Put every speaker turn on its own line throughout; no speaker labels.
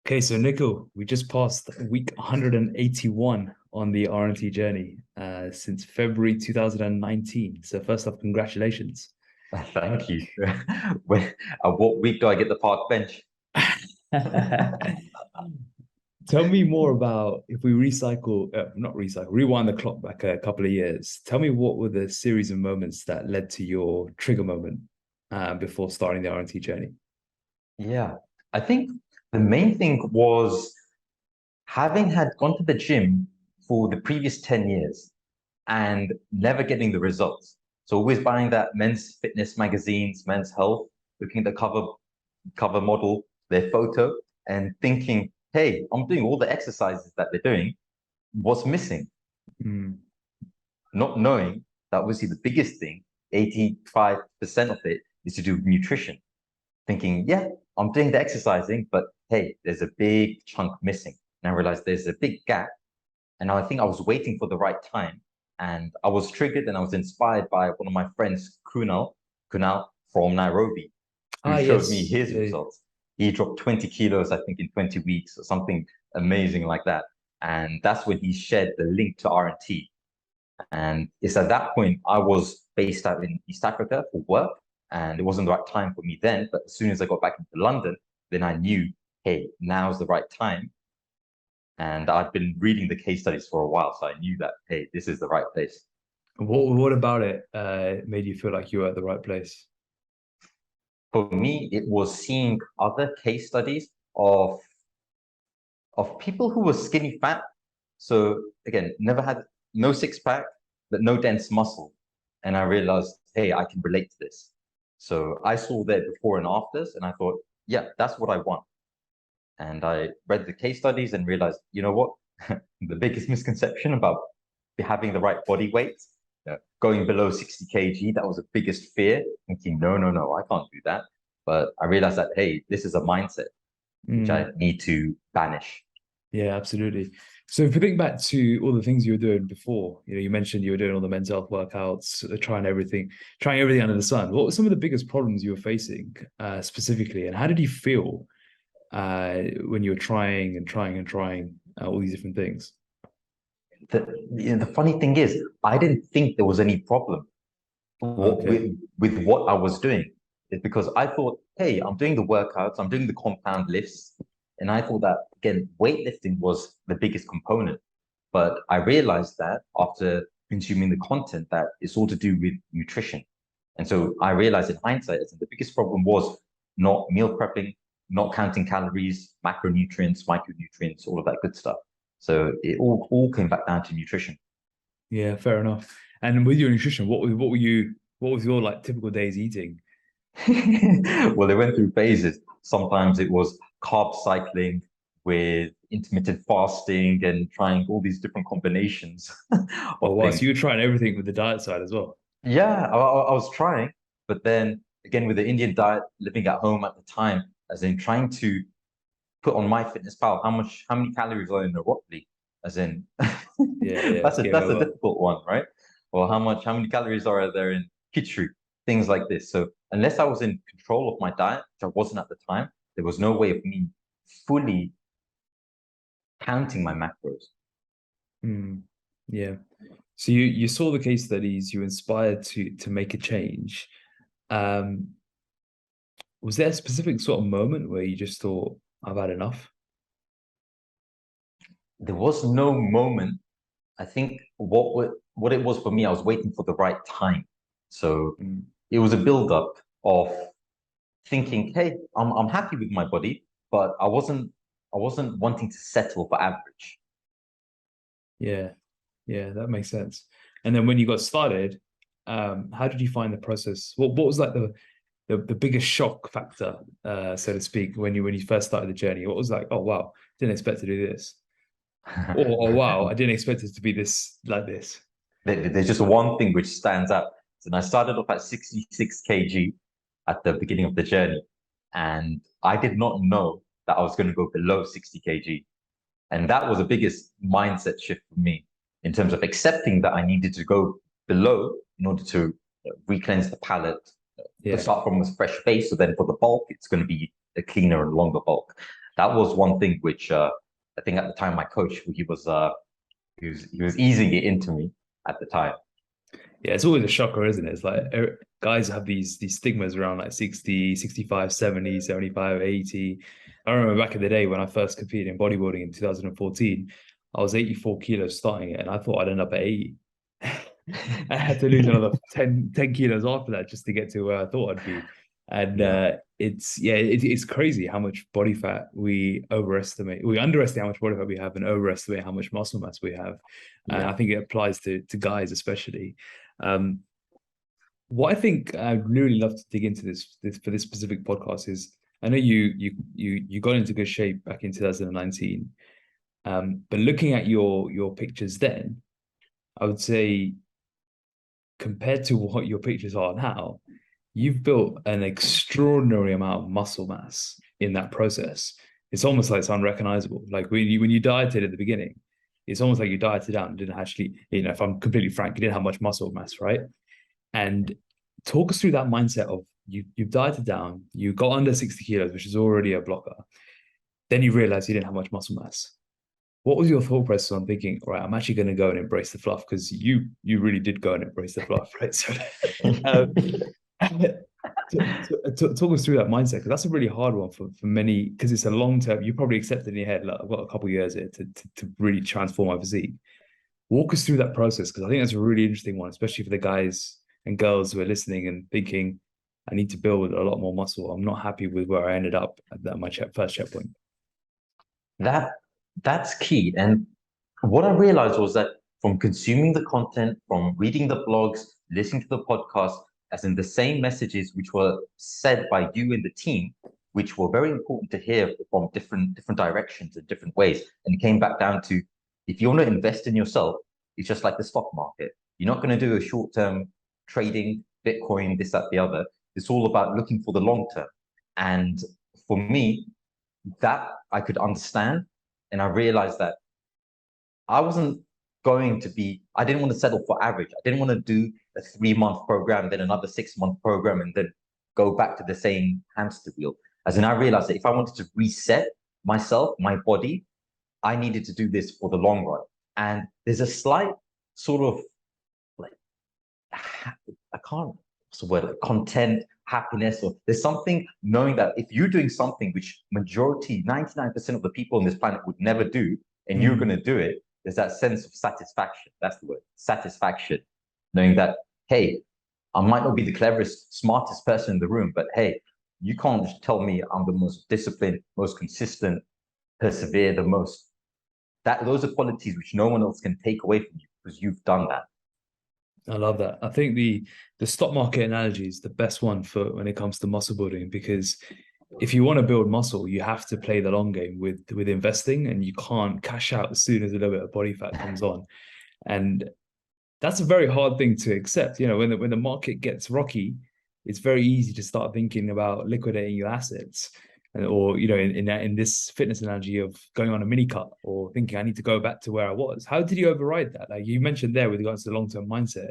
Okay, so Nikul, we just passed week 181 on the RNT journey since February 2019. So first off, congratulations.
Thank you. When, what week do I get the park bench?
Tell me more about if we recycle, not recycle, rewind the clock back a couple of years. Tell me what were the series of moments that led to your trigger moment before starting the RNT journey?
Yeah, I think the main thing was having had gone to the gym for the previous 10 years and never getting the results. So always buying that men's fitness magazines, men's health, looking at the cover model, their photo, and thinking, hey, I'm doing all the exercises that they're doing. What's missing?
Mm,
Not knowing that obviously the biggest thing, 85% of it, is to do with nutrition. Thinking, yeah, I'm doing the exercising, but hey, there's a big chunk missing. And I realized there's a big gap. And I think I was waiting for the right time. And I was triggered and I was inspired by one of my friends, Kunaal from Nairobi, who
ah,
showed me
yes.
his results. He dropped 20 kilos, I think, in 20 weeks or something amazing like that. And that's when he shared the link to RNT. And it's at that point I was based out in East Africa for work, and it wasn't the right time for me then. But as soon as I got back into London, then I knew, hey, now's the right time. And I'd been reading the case studies for a while, so I knew that, hey, this is the right place.
What about it made you feel like you were at the right place?
For me, it was seeing other case studies of people who were skinny fat. So again, never had no six pack, but no dense muscle. And I realized, hey, I can relate to this. So I saw their before and afters, and I thought, yeah, that's what I want. And I read the case studies and realized, you know what? The biggest misconception about having the right body weight, going below 60 kg, that was the biggest fear, thinking, no, no, no, I can't do that. But I realized that, hey, this is a mindset which I
Mm.
need to banish.
Yeah, absolutely. So if we think back to all the things you were doing before, you mentioned you were doing all the men's health workouts, trying everything under the sun. What were some of the biggest problems you were facing specifically, and how did you feel when you were trying and trying and trying all these different things?
The funny thing is, I didn't think there was any problem
Okay.
with what I was doing. It's because I thought, hey, I'm doing the workouts, I'm doing the compound lifts, and I thought that again, weightlifting was the biggest component. But I realized that after consuming the content that it's all to do with nutrition. And so I realized in hindsight that the biggest problem was not meal prepping, not counting calories, macronutrients, micronutrients, all of that good stuff. So it all came back down to nutrition.
Yeah, fair enough. And with your nutrition, what was your like typical days eating?
Well, they went through phases. Sometimes it was carb cycling with intermittent fasting and trying all these different combinations
Oh
of
wow, so
things.
you were trying everything with the diet side as well.
Yeah, I was trying, but then again with the Indian diet, living at home at the time, as in trying to put on my fitness pal how many calories are in a broccoli, as in
Yeah, yeah, it's game
that's a
over.
difficult one, right? Or how many calories are there in khichdi, things like this. So unless I was in control of my diet, which I wasn't at the time, there was no way of me fully counting my macros.
Mm, yeah. So you saw the case studies, you were inspired to make a change. Um, was there a specific sort of moment where you just thought, I've had enough?
There was no moment. I think what it was for me, I was waiting for the right time. So
Mm,
it was a build-up of thinking, hey, I'm happy with my body, but I wasn't wanting to settle for average.
yeah, yeah, that makes sense. And then when you got started, how did you find the process? What was like the biggest shock factor, so to speak, when you first started the journey? What was like, oh wow, didn't expect to do this. Or oh wow, I didn't expect it to be this like this.
There's just one thing which stands out. So I started off at 66 kg at the beginning of the journey, and I did not know that I was going to go below 60 kg. And that was the biggest mindset shift for me in terms of accepting that I needed to go below in order to re-cleanse the palate, to
Yeah.
start from a fresh base. So then for the bulk, it's going to be a cleaner and longer bulk. that was one thing which I think at the time my coach, he was easing it into me at the time.
Yeah, it's always a shocker, isn't it? It's like guys have these stigmas around like 60, 65, 70, 75, 80. I remember back in the day when I first competed in bodybuilding in 2014, I was 84 kilos starting it, and I thought I'd end up at 80. I had to lose another 10 kilos after that just to get to where I thought I'd be. And
Yeah,
it's crazy how much body fat we overestimate. We underestimate how much body fat we have and overestimate how much muscle mass we have. And I
yeah,
think it applies to guys especially. Um, what I think I'd really love to dig into this for this specific podcast is I know you got into good shape back in 2019. But looking at your pictures then, I would say compared to what your pictures are now, you've built an extraordinary amount of muscle mass in that process. It's almost like it's unrecognizable. Like when you dieted at the beginning, it's almost like you dieted down and didn't actually, if I'm completely frank, you didn't have much muscle mass, right? And talk us through that mindset of you've dieted down, you got under 60 kilos, which is already a blocker. Then you realize you didn't have much muscle mass. What was your thought process on thinking, all right, I'm actually going to go and embrace the fluff? Because you really did go and embrace the fluff, right? So um, talk us through that mindset, because that's a really hard one for many, because it's a long term. You probably accepted in your head, like, I've got a couple of years here to really transform my physique. Walk us through that process, because I think that's a really interesting one, especially for the guys and girls who are listening and thinking, I need to build a lot more muscle. I'm not happy with where I ended up at my first checkpoint.
that that's key. And what I realized was that from consuming the content, from reading the blogs, listening to the podcast, as in the same messages which were said by you and the team, which were very important to hear from different directions and different ways. And it came back down to, if you want to invest in yourself, it's just like the stock market. You're not going to do a short-term trading, Bitcoin, this, that, the other. It's all about looking for the long term. And for me, that I could understand. And I realized that I wasn't I didn't want to settle for average. I didn't want to do a 3 month program, then another 6 month program, and then go back to the same hamster wheel. As in, I realized that if I wanted to reset myself, my body, I needed to do this for the long run. And there's a slight sort of like, I can't, what's the word, like content, happiness, or there's something knowing that if you're doing something which majority, 99% of the people on this planet would never do, and you're going to do it, there's that sense of satisfaction. That's the word, satisfaction. Knowing that, hey, I might not be the cleverest, smartest person in the room, but hey, you can't just tell me I'm the most disciplined, most consistent, persevere, the most. Those are qualities which no one else can take away from you because you've done that.
I love that. I think the stock market analogy is the best one for when it comes to muscle building, because if you want to build muscle, you have to play the long game with investing, and you can't cash out as soon as a little bit of body fat comes on. And that's a very hard thing to accept. When the market gets rocky, it's very easy to start thinking about liquidating your assets, or in this fitness analogy of going on a mini cut, or thinking I need to go back to where I was. How did you override that? Like you mentioned there with regards to the long-term mindset,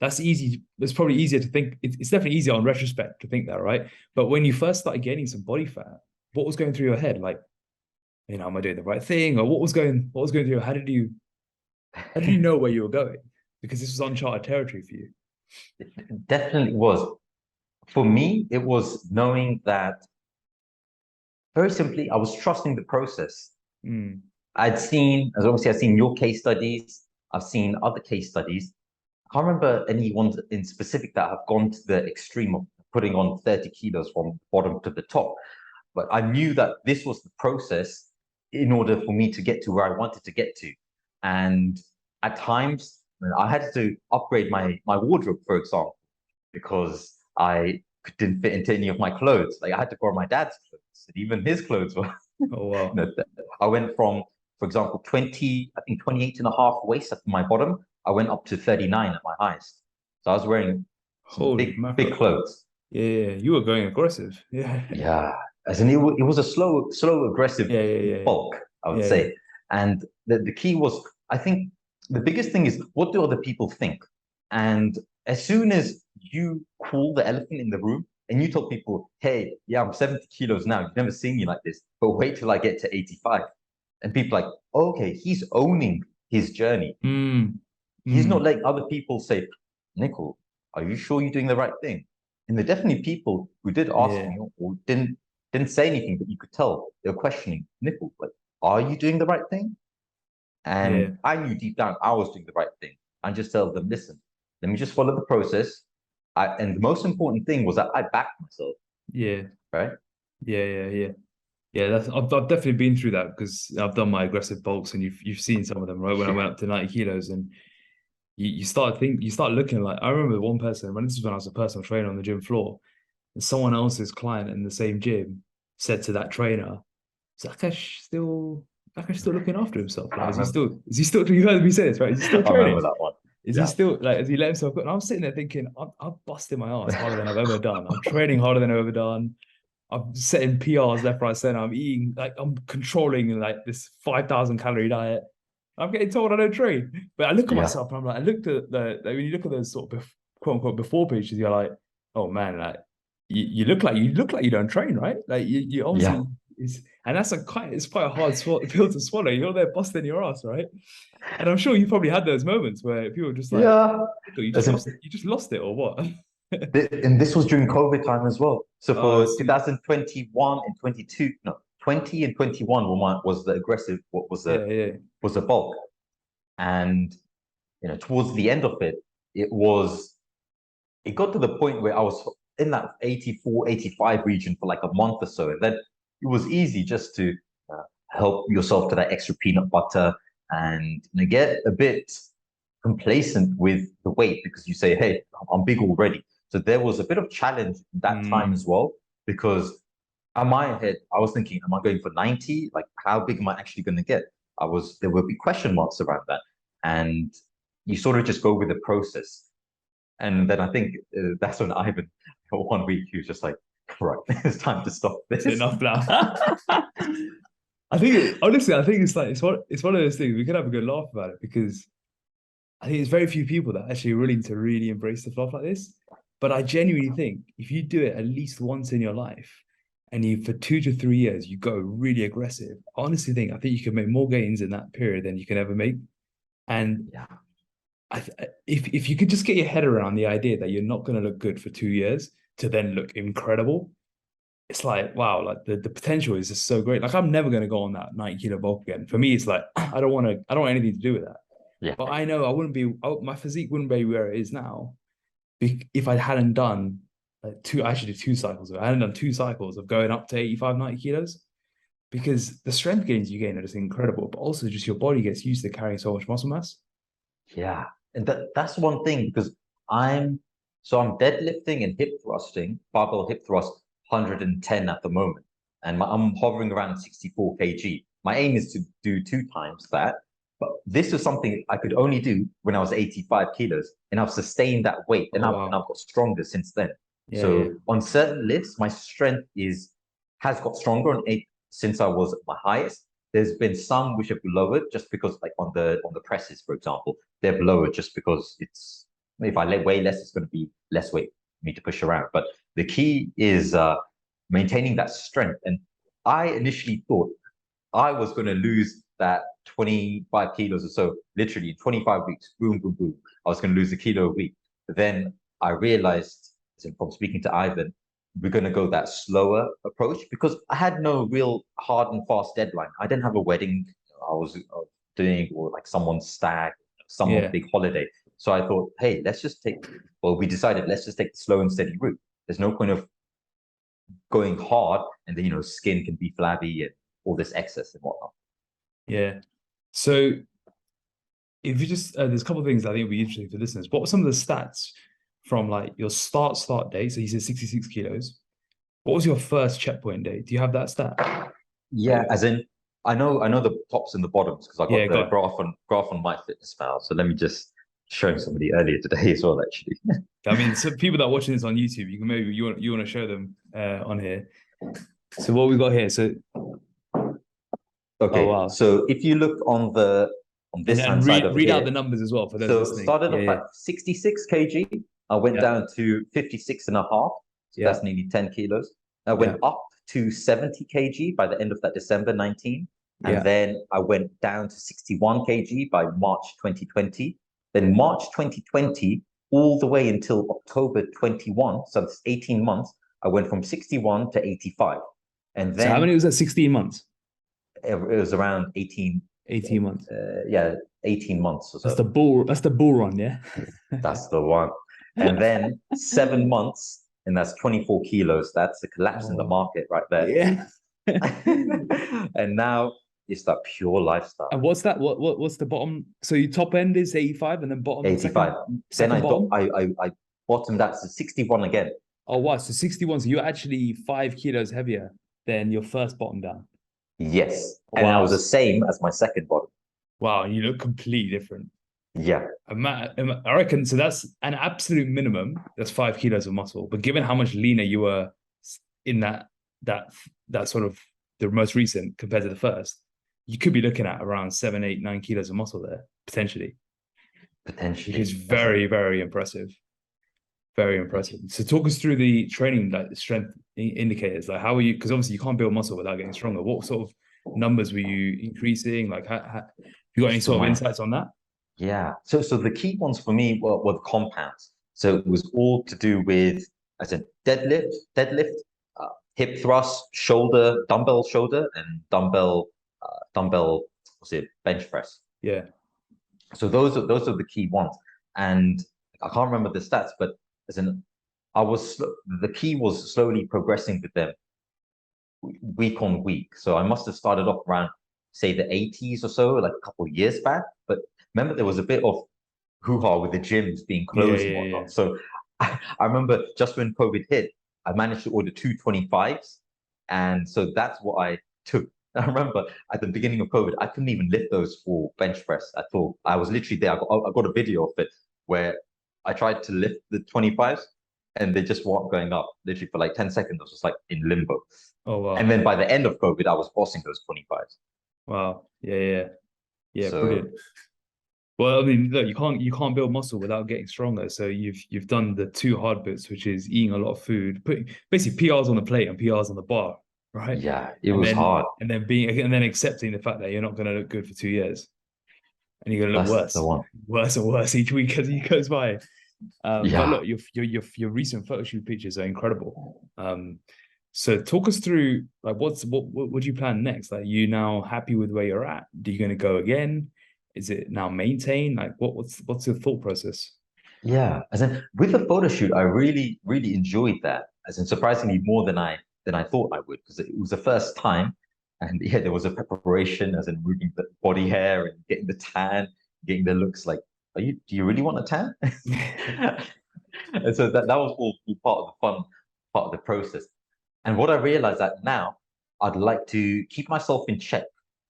that's easy. It's probably easier to think. It's definitely easier on retrospect to think that, right? But when you first started gaining some body fat, what was going through your head? Like, am I doing the right thing, or what was going through? How did you know where you were going? Because this was uncharted territory for you.
It definitely was. For me, it was knowing that, very simply, I was trusting the process.
Mm.
As obviously I've seen your case studies, I've seen other case studies. I can't remember any ones in specific that have gone to the extreme of putting on 30 kilos from bottom to the top. But I knew that this was the process in order for me to get to where I wanted to get to. And at times, I had to upgrade my wardrobe, for example, because I didn't fit into any of my clothes. Like I had to borrow my dad's clothes, and even his clothes were.
Oh wow.
I went from, for example, 28 and a half waist at my bottom. I went up to 39 at my highest. So I was wearing some
Holy
big
mackerel.
clothes.
Yeah, you were going aggressive. Yeah.
Yeah, as in it was a slow, aggressive
Yeah.
bulk, I would
Yeah, yeah.
say. And the key was, I think, the biggest thing is, what do other people think? And as soon as you cool the elephant in the room and you told people, hey, yeah, I'm 70 kilos now. You've never seen me like this, but wait till I get to 85. And people are like, oh, okay, he's owning his journey. He's not letting other people say, Nikul, are you sure you're doing the right thing? And there are definitely people who did ask me or didn't say anything, but you could tell they were questioning, Nikul, like, are you doing the right thing? And I knew deep down I was doing the right thing. I just tell them, listen, let me just follow the process. And the most important thing was that I backed myself.
Yeah.
Right.
Yeah, that's I've definitely been through that because I've done my aggressive bulks and you've seen some of them, right? When I went up to 90 kilos and you start looking like I remember one person when this was when I was a personal trainer on the gym floor, and someone else's client in the same gym said to that trainer, Zakash still looking after himself? Like, is he still you heard me say this, right? Is he still
I
training?
remember that one.
Is he still like has he let himself go? And I'm sitting there thinking, I'm busting my ass harder than I've ever done. I'm training harder than I've ever done. I'm setting PRs left, right, center. I'm eating like I'm controlling like this 5,000 calorie diet. I'm getting told I don't train, but I look at myself and I'm like, I looked at when you look at those sort of quote unquote before pictures, you're like, oh man, like you look like you don't train, right? Like you obviously and that's it's quite a hard pill to swallow. You're there busting your ass, right? And I'm sure you probably had those moments where people are just like, you just lost it or what?
And this was during COVID time as well. So for 2021 and 22, no, 20 and 21 was the aggressive, what was was the bulk. And towards the end of it, it got to the point where I was in that 84, 85 region for like a month or so. And then it was easy just to help yourself to that extra peanut butter and get a bit complacent with the weight because you say, hey, I'm big already. So there was a bit of challenge that time as well, because in my head, I was thinking, am I going for 90? Like, how big am I actually going to get? There would be question marks around that. And you sort of just go with the process. And then I think that's when Ivan, for 1 week, he was just like, right, it's time to stop this.
It's enough now. I think, honestly, it's like, it's one of those things, we could have a good laugh about it because I think there's very few people that are actually willing to really embrace the fluff like this. But I genuinely think if you do it at least once in your life and for 2 to 3 years, you go really aggressive, I honestly think you can make more gains in that period than you can ever make. And if you could just get your head around the idea that you're not going to look good for 2 years to then look incredible, it's like, wow, like the potential is just so great. Like I'm never going to go on that 90 kilo bulk again. For me, it's like, I don't want anything to do with that.
Yeah.
But I know my physique wouldn't be where it is now if I hadn't done I actually did 2 cycles. I hadn't done 2 cycles of going up to 85, 90 kilos because the strength gains you gain are just incredible, but also just your body gets used to carrying so much muscle mass.
Yeah. And that's one thing because I'm deadlifting and hip thrusting, barbell hip thrust 110 at the moment. And I'm hovering around 64 kg. My aim is to do 2 times that. But this is something I could only do when I was 85 kilos, and I've sustained that weight, and I've got stronger since then. On certain lifts, my strength has got stronger since I was at my highest. There's been some which have lowered just because, like on the presses, for example, they've lowered just because if I weigh less, it's going to be less weight for me to push around. But the key is maintaining that strength. And I initially thought I was going to lose that 25 kilos or so, literally in 25 weeks, boom, boom, boom. I was going to lose a kilo a week. But then I realized from speaking to Ivan, we're going to go that slower approach because I had no real hard and fast deadline. I didn't have a wedding I was doing or like someone's stag, someone's big holiday. So I thought, hey, we decided, let's just take the slow and steady route. There's no point of going hard and then, skin can be flabby and all this excess and whatnot.
Yeah. So if you just, there's a couple of things I think would be interesting for listeners. What were some of the stats from like your start date? So you said 66 kilos. What was your first checkpoint day? Do you have that stat?
Yeah, as in, I know the tops and the bottoms because I got the graph on MyFitnessPal. So let me just show somebody earlier today as well, actually.
I mean, so people that are watching this on YouTube, you can maybe you want to show them on here. So what we got here, so
okay, wow. So if you look on this hand side of
read out the numbers as well for those listening.
Started off at 66 kg. I went down to 56 and a half. So that's nearly 10 kilos. I went up to 70 kg by the end of that December 19. And then I went down to 61 kg by March 2020. Then March 2020, all the way until October 21, so that's 18 months, I went from 61 to 85. And then
so how many was that? 16 months?
It was around 18.
18 months.
Yeah, 18 months or so.
That's the bull run, yeah?
That's the one. And then 7 months, and that's 24 kilos. That's the collapse in the market right there.
Yeah.
And now it's that pure lifestyle.
And what's that? What's the bottom? So your top end is 85 and then bottom
85.
Second
then
bottom?
I bottomed out to 61 again.
Oh wow. So 61. So you're actually 5 kilos heavier than your first bottom down.
Yes. And I was the same as my second bottom.
Wow, you look completely different.
Yeah.
I reckon so that's an absolute minimum. That's 5 kilos of muscle. But given how much leaner you were in that sort of the most recent compared to the first, you could be looking at around 7, 8, 9 kilos of muscle there, potentially.
Potentially.
Which is very, very impressive. Very impressive. So talk us through the training, like the strength indicators. Like how are you, because obviously you can't build muscle without getting stronger. What sort of numbers were you increasing? Like have you got any sort of insights on that?
Yeah. So the key ones for me were the compounds. So it was all to do with, I said, deadlift, hip thrust, shoulder, dumbbell shoulder, and dumbbell, what's it, bench press.
Yeah.
So those are the key ones. And I can't remember the stats, but as in, the key was slowly progressing with them week on week. So I must have started off around, say, the 80s or so, like a couple of years back. But remember, there was a bit of hoo-ha with the gyms being closed and whatnot. Yeah. So I remember just when COVID hit, I managed to order 225s. And so that's what I took. I remember at the beginning of COVID, I couldn't even lift those for bench press at all. I was literally there. I got a video of it where I tried to lift the 25s and they just weren't going up. Literally for like 10 seconds, I was just like in limbo.
Oh, wow.
And then by the end of COVID, I was bossing those 25s.
Wow. Yeah, so, brilliant. Well, I mean, look, you can't build muscle without getting stronger. So you've done the two hard bits, which is eating a lot of food, putting basically PRs on the plate and PRs on the bar, right?
Yeah, it was hard.
And then accepting the fact that you're not going to look good for 2 years, and you're going to look worse and worse each week as it goes by. But look, your recent photo shoot pictures are incredible. So talk us through like what do you plan next? Like, you now happy with where you're at? Are you going to go again? Is it now maintain? Like what's your thought process?
Yeah, as in with the photo shoot, I really enjoyed that. As in surprisingly more than I thought I would, because it was the first time, and yeah, there was a preparation, as in moving the body hair and getting the tan, getting the looks. Like, do you really want a tan? And so that was all part of the fun part of the process. And what I realized that now I'd like to keep myself in check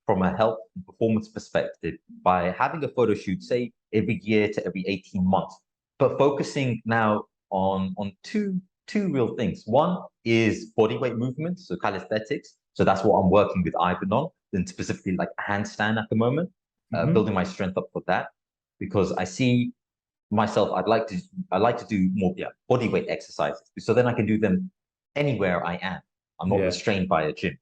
from a health and performance perspective by having a photo shoot, say every year to every 18 months, but focusing now on two real things. One is body weight movements, so calisthenics. So that's what I'm working with Ivan on, and specifically like a handstand at the moment, building my strength up for that, because I see myself, I like to do more body weight exercises, so then I can do them anywhere I am. I'm not restrained by a gym.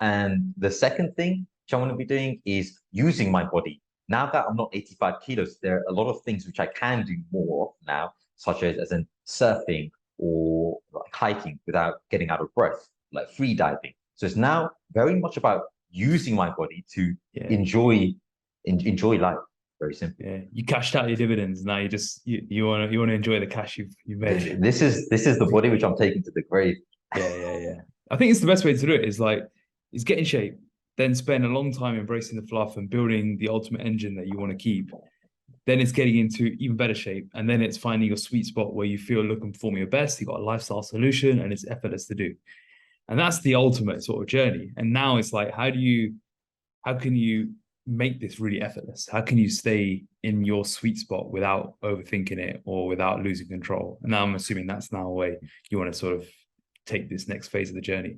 And the second thing which I want to be doing is using my body. Now that I'm not 85 kilos, there are a lot of things which I can do more of now, such as in surfing or like hiking without getting out of breath, like free diving. So it's now very much about using my body to enjoy life. Very simple.
Yeah, you cashed out your dividends. Now you want to enjoy the cash you've made.
This is the body which I'm taking to the grave.
Yeah. I think it's the best way to do it. Is get in shape, then spend a long time embracing the fluff and building the ultimate engine that you want to keep. Then it's getting into even better shape, and then it's finding your sweet spot where you feel, look, and perform your best. You got a lifestyle solution, and it's effortless to do. And that's the ultimate sort of journey. And now it's like, how can you make this really effortless? How can you stay in your sweet spot without overthinking it or without losing control? And now I'm assuming that's now a way you want to sort of take this next phase of the journey.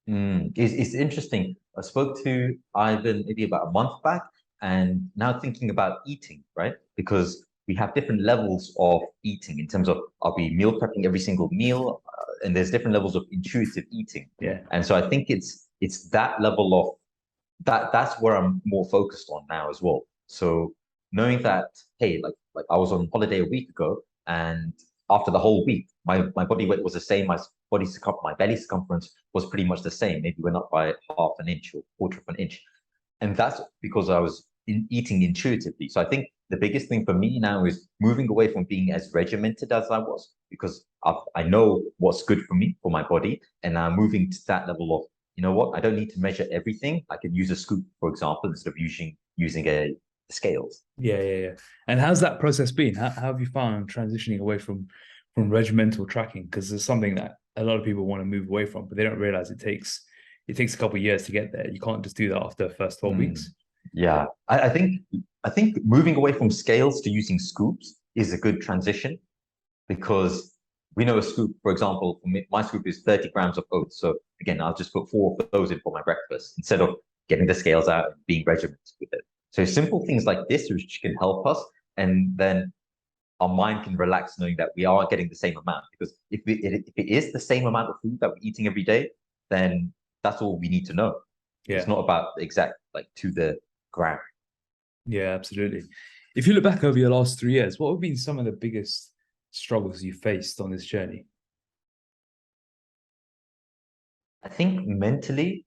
It's interesting. I spoke to Ivan maybe about a month back, and now thinking about eating, right? Because we have different levels of eating in terms of, are we meal prepping every single meal? and there's different levels of intuitive eating.
Yeah.
And so I think it's that level of that's where I'm more focused on now as well. So knowing that, hey, like I was on holiday a week ago, and after the whole week, my body weight was the same. My belly circumference was pretty much the same. Maybe went up by half an inch or quarter of an inch, and that's because I was eating intuitively. So I think the biggest thing for me now is moving away from being as regimented as I was, because I know what's good for me, for my body, and now moving to that level of, you know what, I don't need to measure everything. I can use a scoop, for example, instead of using a scales.
Yeah. And how's that process been? How have you found transitioning away from regimental tracking? Because it's something that a lot of people want to move away from, but they don't realize it takes a couple of years to get there. You can't just do that after the first 12 weeks.
Yeah, I think moving away from scales to using scoops is a good transition, because we know a scoop, for example, for me, my scoop is 30 grams of oats. So again, I'll just put 4 of those in for my breakfast instead of getting the scales out and being regimented with it. So simple things like this, which can help us, and then our mind can relax knowing that we are getting the same amount. Because if it is the same amount of food that we're eating every day, then that's all we need to know.
Yeah.
It's not about the exact, like, to the gram.
Yeah, absolutely. If you look back over your last 3 years, what have been some of the biggest struggles you faced on this journey?
I think mentally,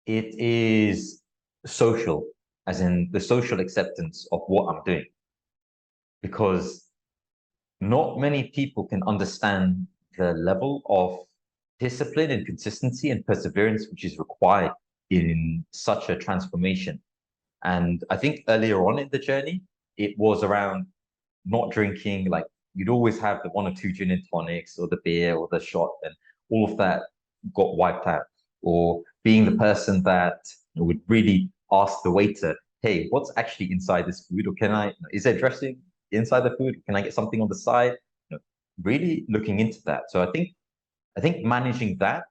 it is social, as in the social acceptance of what I'm doing. Because not many people can understand the level of discipline and consistency and perseverance which is required in such a transformation. And I think earlier on in the journey, it was around not drinking. Like, you'd always have the 1 or 2 gin and tonics or the beer or the shot, and all of that got wiped out. Or being the person that would really ask the waiter, hey, what's actually inside this food? Or is there dressing inside the food? Can I get something on the side? Really looking into that. So I think managing that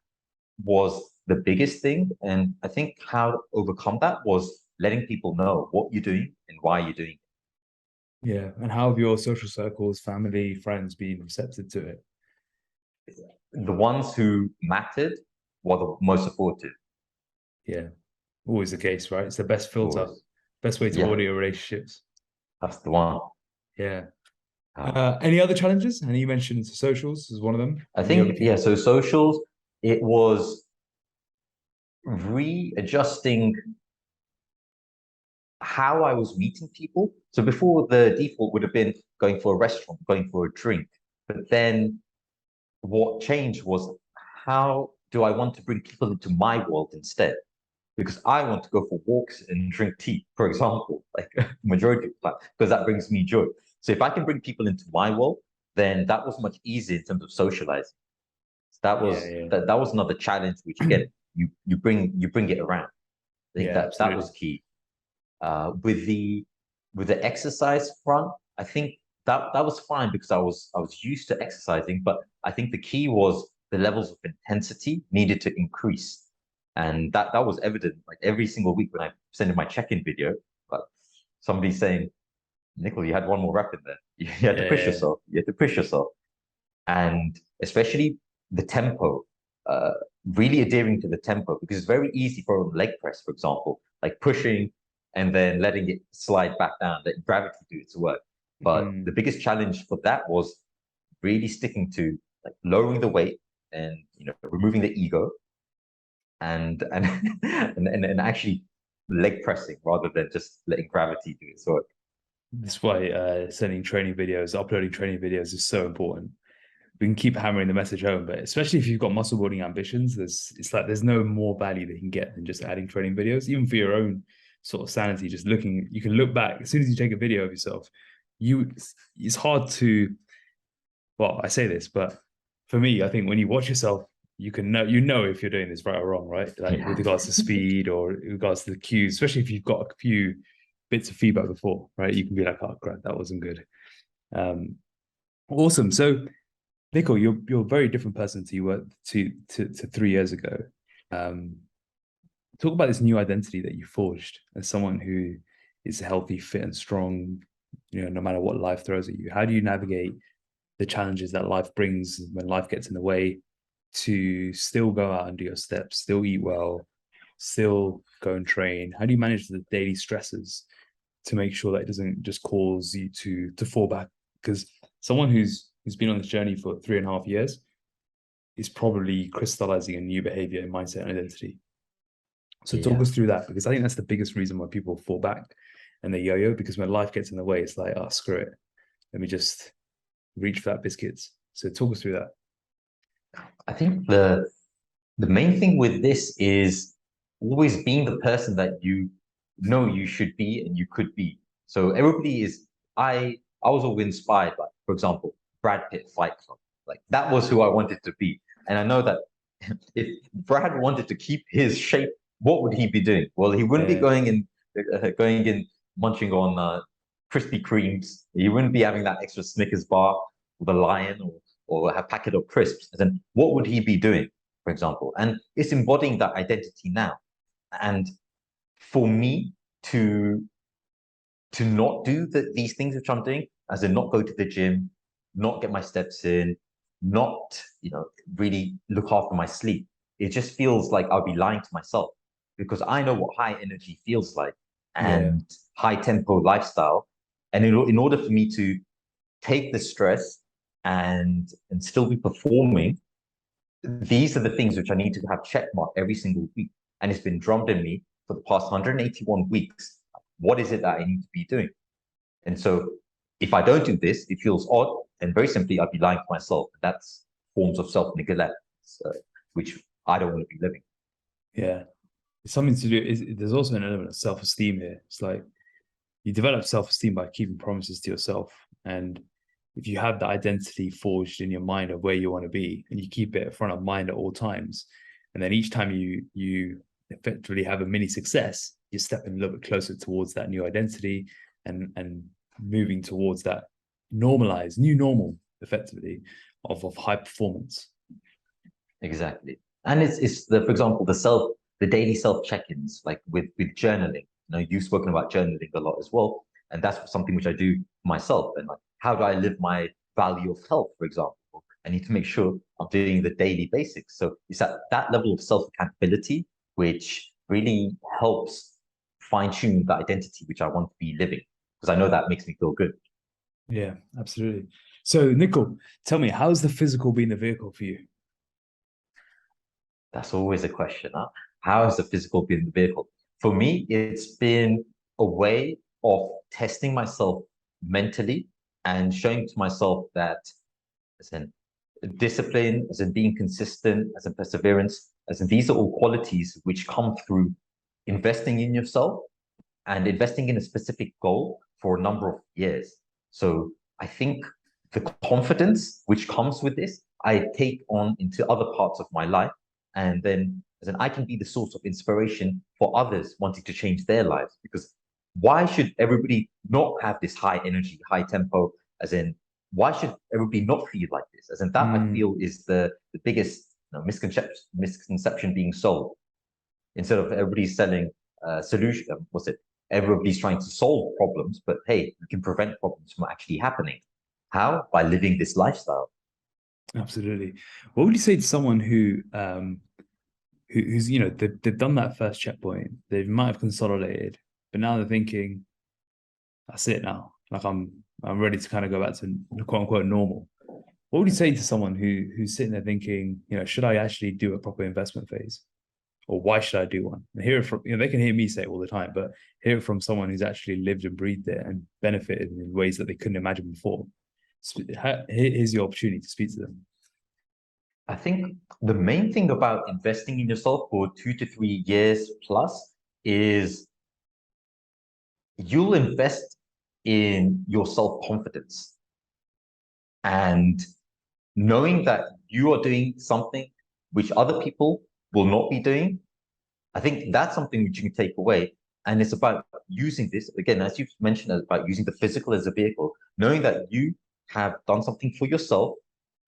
was the biggest thing. And I think how to overcome that was letting people know what you're doing and why you're doing it.
Yeah. And how have your social circles, family, friends been receptive to it?
The ones who mattered were the most supportive.
Yeah. Always the case, right? It's the best filter,
Always.
best way to
Yeah,
order your relationships.
that's the one.
Yeah.
Uh,
Any other challenges? And you mentioned socials as one of them.
I think, yeah, so socials, it was readjusting how I was meeting people. So before, the default would have been going for a restaurant, going for a drink. But then what changed was, how do I want to bring people into my world instead? Because I want to go for walks and drink tea, for example, like majority of the time, because that brings me joy. So if I can bring people into my world, then that was much easier in terms of socializing. So that was another challenge, which again, you bring it around. I think that was key. With the exercise front, I think that was fine, because I was used to exercising, but I think the key was the levels of intensity needed to increase. And that was evident, like, every single week when I sent in my check-in video, like, somebody saying, Nikul, you had one more rep in there. You had to push yourself. You had to push yourself. And especially the tempo, really adhering to the tempo, because it's very easy for a leg press, for example, like pushing and then letting it slide back down, letting gravity do its work. But the biggest challenge for that was really sticking to, like, lowering the weight and, removing the ego, and and actually leg pressing rather than just letting gravity do its work.
That's why sending training videos, uploading training videos is so important. We can keep hammering the message home, but especially if you've got muscle building ambitions, there's no more value that you can get than just adding training videos, even for your own sort of sanity. Just looking, you can look back as soon as you take a video of yourself. It's hard to, well, I say this, but for me, I think when you watch yourself, you know if you're doing this right or wrong, right? Like, with regards to speed or with regards to the cues, especially if you've got a few bits of feedback before, right? You can be like, oh crap, that wasn't good. Awesome. So, Nikul, you're a very different person to you were to 3 years ago. Talk about this new identity that you forged as someone who is healthy, fit, and strong, no matter what life throws at you. How do you navigate the challenges that life brings when life gets in the way? to still go out and do your steps, still eat well, still go and train? How do you manage the daily stresses to make sure that it doesn't just cause you to fall back? Because someone who's been on this journey for 3.5 years is probably crystallizing a new behavior and mindset and identity. So talk
Yeah.
us through that, because I think that's the biggest reason why people fall back and they yo-yo, because when life gets in the way, it's like, oh, screw it. Let me just reach for that biscuits. So talk us through that.
I think the main thing with this is always being the person that you know you should be and you could be. So everybody is, I was always inspired by, for example, Brad Pitt Fight Club. Like that was who I wanted to be. And I know that if Brad wanted to keep his shape, what would he be doing? Well, he wouldn't be going in munching on Krispy Kremes. He wouldn't be having that extra Snickers bar with a lion or a packet of crisps. And then what would he be doing, for example? And it's embodying that identity now. And for me to not do these things which I'm doing, as in not go to the gym, not get my steps in, not really look after my sleep, it just feels like I'll be lying to myself, because I know what high energy feels like
Yeah.
and high tempo lifestyle. And in order for me to take the stress and still be performing, these are the things which I need to have check mark every single week. And it's been drummed in me for the past 181 weeks. What is it that I need to be doing? And so if I don't do this, it feels odd. And very simply, I'd be lying to myself. That's forms of self-neglect, which I don't want to be living.
Yeah. It's something to do. There's also an element of self-esteem here. It's like you develop self-esteem by keeping promises to yourself. And if you have the identity forged in your mind of where you want to be, and you keep it front of mind at all times, and then each time you effectively have a mini success, you're stepping a little bit closer towards that new identity and moving towards that normalized new normal, effectively, of high performance.
Exactly. And it's for example, the daily self check-ins, like with journaling. You've spoken about journaling a lot as well. And that's something which I do myself. And like, how do I live my value of health, for example? I need to make sure I'm doing the daily basics. So it's at that level of self-accountability, which really helps fine-tune the identity which I want to be living. Because I know that makes me feel good.
Yeah, absolutely. So, Nikul, tell me, how's the physical been the vehicle for you?
That's always a question, huh? How has the physical been the vehicle? For me, it's been a way of testing myself mentally and showing to myself that, as in discipline, as in being consistent, as in perseverance, as in these are all qualities which come through investing in yourself and investing in a specific goal for a number of years. So I think the confidence which comes with this, I take on into other parts of my life. And then as in I can be the source of inspiration for others wanting to change their lives. Because why should everybody not have this high energy, high tempo? As in, why should everybody not feel like this? As in that I feel is the biggest misconception being sold. Instead of everybody selling solution, what's it? Everybody's trying to solve problems, but hey, we can prevent problems from actually happening. How? By living this lifestyle.
Absolutely. What would you say to someone who's they've done that first checkpoint, they might have consolidated, but now they're thinking, that's it now. Like I'm ready to kind of go back to quote unquote normal. What would you say to someone who's sitting there thinking, should I actually do a proper investment phase? Or why should I do one? And hear it from, they can hear me say it all the time, but hear it from someone who's actually lived and breathed it and benefited in ways that they couldn't imagine before. Here's your opportunity to speak to them.
I think the main thing about investing in yourself for 2 to 3 years plus is you'll invest in your self-confidence and knowing that you are doing something which other people will not be doing. I think that's something which you can take away. And it's about using this, again, as you've mentioned, about using the physical as a vehicle, knowing that you have done something for yourself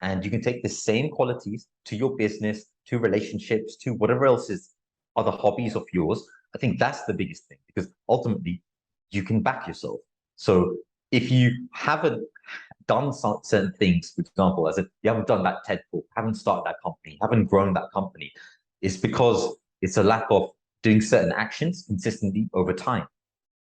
and you can take the same qualities to your business, to relationships, to whatever else is other hobbies of yours. I think that's the biggest thing because ultimately you can back yourself. So if you haven't done some certain things, for example, as if you haven't done that TED talk, haven't started that company, haven't grown that company, it's because it's a lack of doing certain actions consistently over time.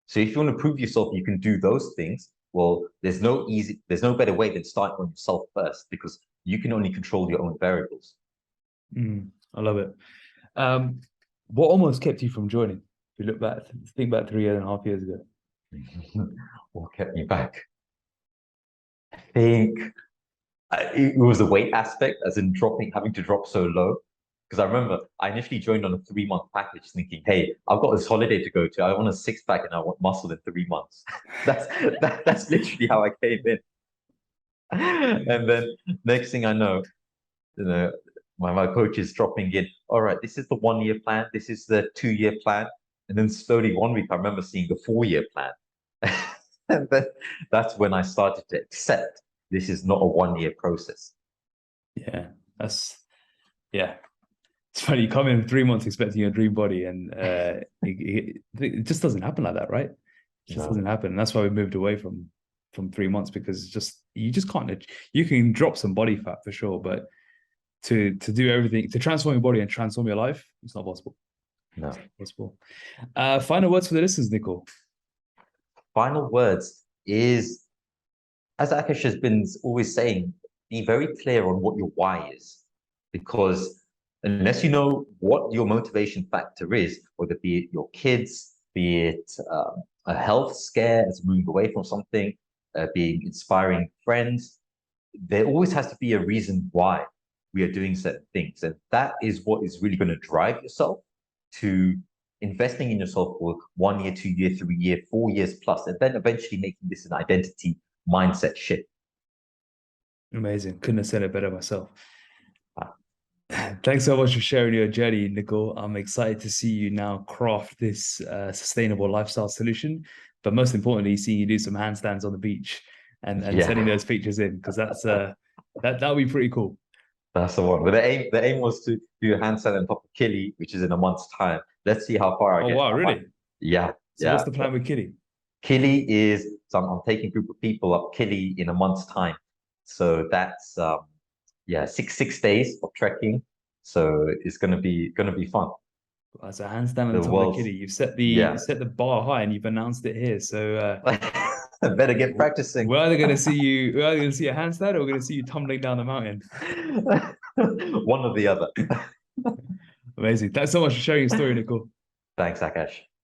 So if you want to prove yourself, you can do those things. Well, there's no better way than starting on yourself first, because you can only control your own variables.
I love it. What almost kept you from joining? If you look back, think back 3.5 years ago.
What kept me back? I think it was the weight aspect, as in having to drop so low. Because I remember I initially joined on a 3-month package thinking, hey, I've got this holiday to go to. I want a 6-pack and I want muscle in 3 months. That's literally how I came in. And then next thing I know, my coach is dropping in, all right, this is the 1-year plan, this is the 2-year plan. And then slowly 1 week, I remember seeing the 4-year plan. And then that's when I started to accept this is not a 1-year process.
Yeah, it's funny. You come in 3 months expecting your dream body, and it just doesn't happen like that, right? It just doesn't happen. And that's why we moved away from 3 months, because you just can't. You can drop some body fat for sure, but to do everything, to transform your body and transform your life, it's not possible.
No.
It's not possible. Final words for the listeners, Nikul.
Final words is, as Akash has been always saying, be very clear on what your why is. Because unless you know what your motivation factor is, whether be it your kids, be it a health scare as moving away from something, being inspiring friends, there always has to be a reason why we are doing certain things. And that is what is really going to drive yourself to investing in yourself for 1 year, 2 year, 3 year, 4 years plus, and then eventually making this an identity mindset shift.
Amazing. Couldn't have said it better myself. Thanks so much for sharing your journey, Nikul. I'm excited to see you now craft this sustainable lifestyle solution, but most importantly, seeing you do some handstands on the beach and sending those pictures in, because that'll be pretty cool.
That's the one. But the aim was to do a handstand on top of Kili, which is in a month's time. Let's see how far I get.
Oh wow, really?
Yeah.
So what's the plan with Kili?
Kili is, so I'm taking a group of people up Kili in a month's time. So that's 6 days of trekking. So it's gonna be fun.
As a handstand on top of Kili, you've set the bar high and you've announced it here. So
better get practicing.
We're either gonna see a handstand, or we're gonna see you tumbling down the mountain.
One or the other.
Amazing. Thanks so much for sharing your story, Nikul.
Thanks, Akash.